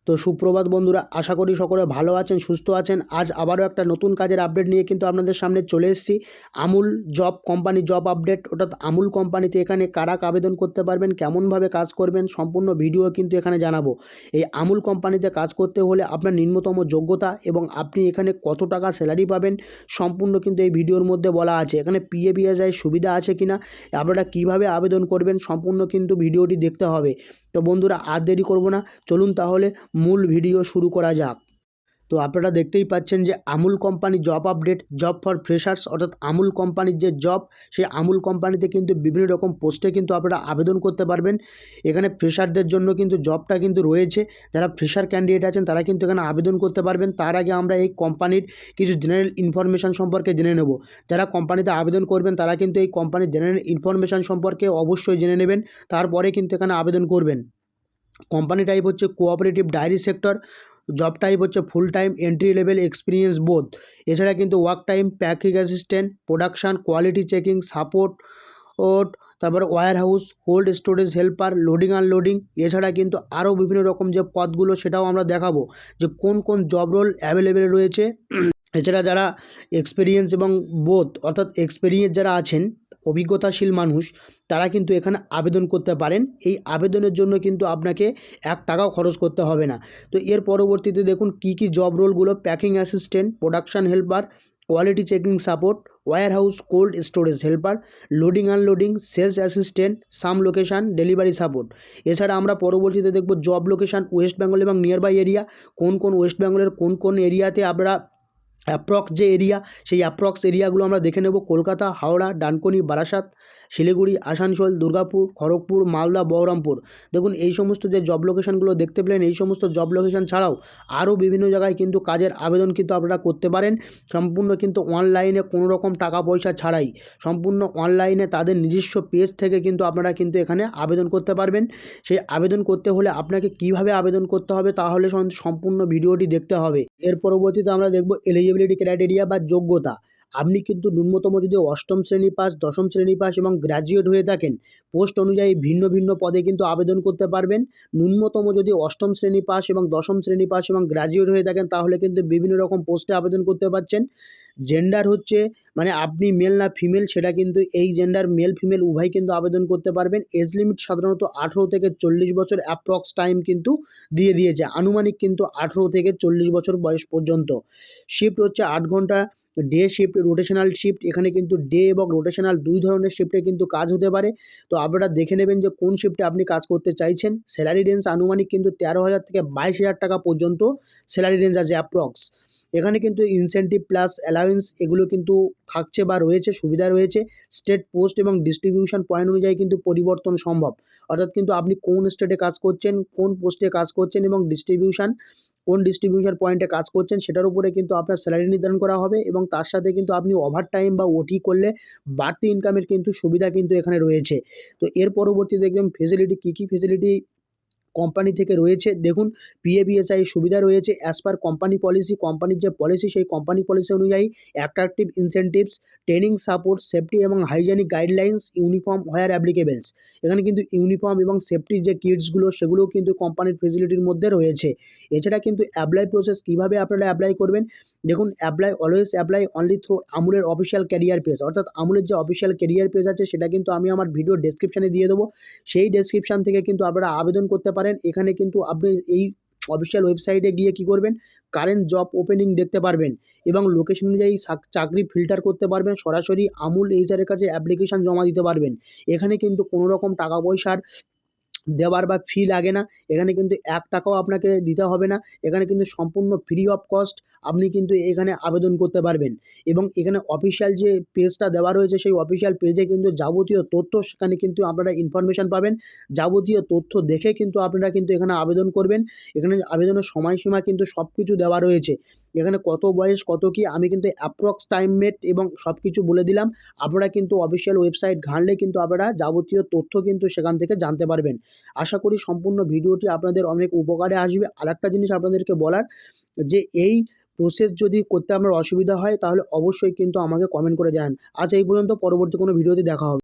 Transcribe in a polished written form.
তো সুপ্রভাত বন্ধুরা, আশা করি সকলে ভালো আছেন, সুস্থ আছেন। আজ আবারও একটা নতুন কাজের আপডেট নিয়ে কিন্তু আপনাদের সামনে চলে এসেছি। Amul job company job update, অর্থাৎ আমুল কোম্পানিতে এখানে কারা আবেদন করতে পারবেন, কেমনভাবে কাজ করবেন, সম্পূর্ণ ভিডিও কিন্তু এখানে জানাবো। এই আমুল কোম্পানিতে কাজ করতে হলে আপনার নিম্নতম যোগ্যতা এবং আপনি এখানে কত টাকা স্যালারি পাবেন সম্পূর্ণ কিন্তু এই ভিডিওর মধ্যে বলা আছে। এখানে পিএফ সুবিধা আছে কিনা, আপনারা কিভাবে আবেদন করবেন সম্পূর্ণ কিন্তু ভিডিওটি দেখতে হবে। তো বন্ধুরা, আর দেরি করব না, চলুন তাহলে মূল ভিডিও শুরু করা যাক। তো আপনারা দেখতেই পাচ্ছেন যে Amul company job update, job for freshers, অর্থাৎ আমুল কোম্পানির যে জব, সেই আমুল কোম্পানিতে কিন্তু বিভিন্ন রকম পোস্টে কিন্তু আপনারা আবেদন করতে পারবেন। এখানে ফ্রেশারদের জন্য কিন্তু জবটা কিন্তু রয়েছে। যারা ফ্রেশার ক্যান্ডিডেট আছেন তারা কিন্তু এখানে আবেদন করতে পারবেন। তার আগে আমরা এই কোম্পানির কিছু জেনারেল ইনফরমেশান সম্পর্কে জেনে নেব। যারা কোম্পানিতে আবেদন করবেন তারা কিন্তু এই কোম্পানির জেনারেল ইনফরমেশান সম্পর্কে অবশ্যই জেনে নেবেন, তারপরে কিন্তু এখানে আবেদন করবেন। কোম্পানি টাইপ হচ্ছে cooperative dairy sector, job type হচ্ছে full time, entry level, experience both. এছাড়া কিন্তু work time packing assistant, production, quality checking, support, তারপরে warehouse, cold storage helper, loading unloading. এছাড়া কিন্তু আরও বিভিন্ন রকম যে পদগুলো সেটাও আমরা দেখাবো যে কোন কোন জব রোল অ্যাভেলেবেল রয়েছে। এছাড়া যারা এক্সপিরিয়েন্স এবং বোথ, অর্থাৎ এক্সপিরিয়েন্স যারা আছেন, অভিজ্ঞতাশীল মানুষ, তারা কিন্তু এখানে আবেদন করতে পারেন। এই আবেদনের জন্য কিন্তু আপনাকে 1 টাকাও খরচ করতে হবে না। তো এর পরবর্তীতে দেখুন কী কী জব রোলগুলো: packing assistant, production helper, quality checking support, warehouse cold storage helper, loading unloading, sales assistant, some location delivery support. এছাড়া আমরা পরবর্তীতে দেখব জব লোকেশান ওয়েস্ট বেঙ্গল এবং নিয়ারবাই এরিয়া, কোন কোন ওয়েস্ট বেঙ্গলের কোন কোন এরিয়াতে আপনারা অ্যাপ্রক্স যে এরিয়া, সেই অ্যাপ্রক্স এরিয়াগুলো আমরা দেখে নেব: কলকাতা, হাওড়া, ডানকুনি, বারাসাত, শিলিগুড়ি, আসানসোল, দুর্গাপুর, খড়গপুর, মালদা, বহরমপুর। দেখুন এই সমস্ত যে জব লোকেশানগুলো দেখতে পেলেন, এই সমস্ত জব লোকেশান ছাড়াও আরও বিভিন্ন জায়গায় কিন্তু কাজের আবেদন কিন্তু আপনারা করতে পারেন, সম্পূর্ণ কিন্তু অনলাইনে, কোনো রকম টাকা পয়সা ছাড়াই, সম্পূর্ণ অনলাইনে তাদের নিজস্ব পেজ থেকে কিন্তু আপনারা কিন্তু এখানে আবেদন করতে পারবেন। সেই আবেদন করতে হলে আপনাকে কিভাবে আবেদন করতে হবে তাহলে সম্পূর্ণ ভিডিওটি দেখতে হবে। এর পরবর্তীতে আমরা দেখব এলিজিবিলিটি ক্রাইটেরিয়া বা যোগ্যতা। আপনি কিন্তু ন্যূনতম যদি অষ্টম শ্রেণী পাস, দশম শ্রেণী পাস এবং গ্র্যাজুয়েট হয়ে থাকেন, পোস্ট অনুযায়ী ভিন্ন ভিন্ন পদে কিন্তু আবেদন করতে পারবেন। ন্যূনতম যদি অষ্টম শ্রেণী পাস এবং দশম শ্রেণী পাস এবং গ্র্যাজুয়েট হয়ে থাকেন তাহলে কিন্তু বিভিন্ন রকম পোস্টে আবেদন করতে পারছেন। জেন্ডার হচ্ছে, মানে আপনি মেল না ফিমেল, সেটা কিন্তু এই জেন্ডার মেল ফিমেল উভয় কিন্তু আবেদন করতে পারবেন। এজ লিমিট সাধারণত 18 থেকে 40 বছর অ্যাপ্রক্স টাইম কিন্তু দিয়ে দিয়েছে, আনুমানিক কিন্তু 18 থেকে 40 বছর বয়স পর্যন্ত। শিফট হচ্ছে 8 ঘন্টা ডে শিফট, রোটেশনাল শিফট। এখানে কিন্তু ডে এবং রোটেশনাল দুই ধরনের শিফটে কিন্তু কাজ হতে পারে। তো আপনারা দেখে নেবেন যে কোন শিফটে আপনি কাজ করতে চাইছেন। স্যালারি রেঞ্জ আনুমানিক কিন্তু 13,000 থেকে 22,000 টাকা পর্যন্ত স্যালারি রেঞ্জ আছে অ্যাপ্রক্স। এখানে কিন্তু ইনসেন্টিভ প্লাস অ্যালাউন্স এগুলো কিন্তু থাকছে বা রয়েছে, সুবিধা রয়েছে। স্টেট পোস্ট এবং ডিস্ট্রিবিউশন পয়েন্ট অনুযায়ী কিন্তু পরিবর্তন সম্ভব, অর্থাৎ কিন্তু আপনি কোন স্টেটে কাজ করছেন, কোন পোস্টে কাজ করছেন এবং কোন ডিস্ট্রিবিউশন পয়েন্টে কাজ করছেন সেটার উপরে কিন্তু আপনার স্যালারি নির্ধারণ করা হবে। এবং তার সাথে কিন্তু আপনি ওভারটাইম বা ওটি করলে বাড়তি ইনকামের কিন্তু সুবিধা কিন্তু এখানে রয়েছে। তো এর পরবর্তীতে দেখবেন ফেসিলিটি, কী কী ফেসিলিটি কোম্পানি থেকে রয়েছে। দেখুন পিএফ সুবিধা রয়েছে অ্যাজ পার কোম্পানি পলিসি। কোম্পানির যে পলিসি, সেই কোম্পানি পলিসি অনুযায়ী attractive incentives, training support, safety এবং হাইজেনিক গাইডলাইন্স, ইউনিফর্ম হোয়ার অ্যাপ্লিকেবলস। এখানে কিন্তু ইউনিফর্ম এবং সেফটির যে কিটসগুলো সেগুলোও কিন্তু কোম্পানির ফেসিলিটির মধ্যে রয়েছে। এছাড়া কিন্তু অ্যাপ্লাই প্রসেস, কীভাবে আপনারা অ্যাপ্লাই করবেন। দেখুন অলওয়েজ অ্যাপ্লাই অনলি থ্রু আমুলের অফিসিয়াল ক্যারিয়ার পেজ, অর্থাৎ আমুলের যে অফিসিয়াল ক্যারিয়ার পেজ আছে সেটা কিন্তু আমি আমার ভিডিও ডেসক্রিপশানে দিয়ে দেবো। সেই ডেসক্রিপশান থেকে কিন্তু আপনারা আবেদন করতে পারেন। এখানে কিন্তু আপনি এই অফিসিয়াল ওয়েবসাইটে গিয়ে কী করবেন, কারেন্ট জব ওপেনিং দেখতে পারবেন এবং লোকেশন অনুযায়ী চাকরি ফিল্টার করতে পারবেন। সরাসরি আমুল এইচআরের কাছে অ্যাপ্লিকেশান জমা দিতে পারবেন। এখানে কিন্তু কোনো রকম টাকা পয়সার দেওয়ার বা ফি লাগে না। এখানে কিন্তু 1 টাকাও আপনাকে দিতে হবে না। এখানে কিন্তু সম্পূর্ণ ফ্রি অফ কস্ট আপনি কিন্তু এখানে আবেদন করতে পারবেন। এবং এখানে অফিসিয়াল যে পেজটা দেওয়া রয়েছে সেই অফিসিয়াল পেজে কিন্তু যাবতীয় তথ্য, সেখানে কিন্তু আপনারা ইনফরমেশান পাবেন। যাবতীয় তথ্য দেখে কিন্তু আপনারা কিন্তু এখানে আবেদন করবেন। এখানে আবেদনের সময়সীমা কিন্তু সব কিছু দেওয়া রয়েছে। এখানে কত বয়স, কত কী, আমি কিন্তু অ্যাপ্রক্স টাইম মেট এবং সব কিছু বলে দিলাম। আপনারা কিন্তু অফিসিয়াল ওয়েবসাইট ঘাঁটলে কিন্তু আপনারা যাবতীয় তথ্য কিন্তু সেখান থেকে জানতে পারবেন। আশা করি সম্পূর্ণ ভিডিওটি আপনাদের অনেক উপকারে আসবে। আরেকটা জিনিস আপনাদেরকে বলার, যে এই প্রসেস যদি করতে আপনার অসুবিধা হয় তাহলে অবশ্যই কিন্তু আমাকে কমেন্ট করে জানান। আজ এই পর্যন্ত, পরবর্তী কোনো ভিডিওতে দেখা হবে।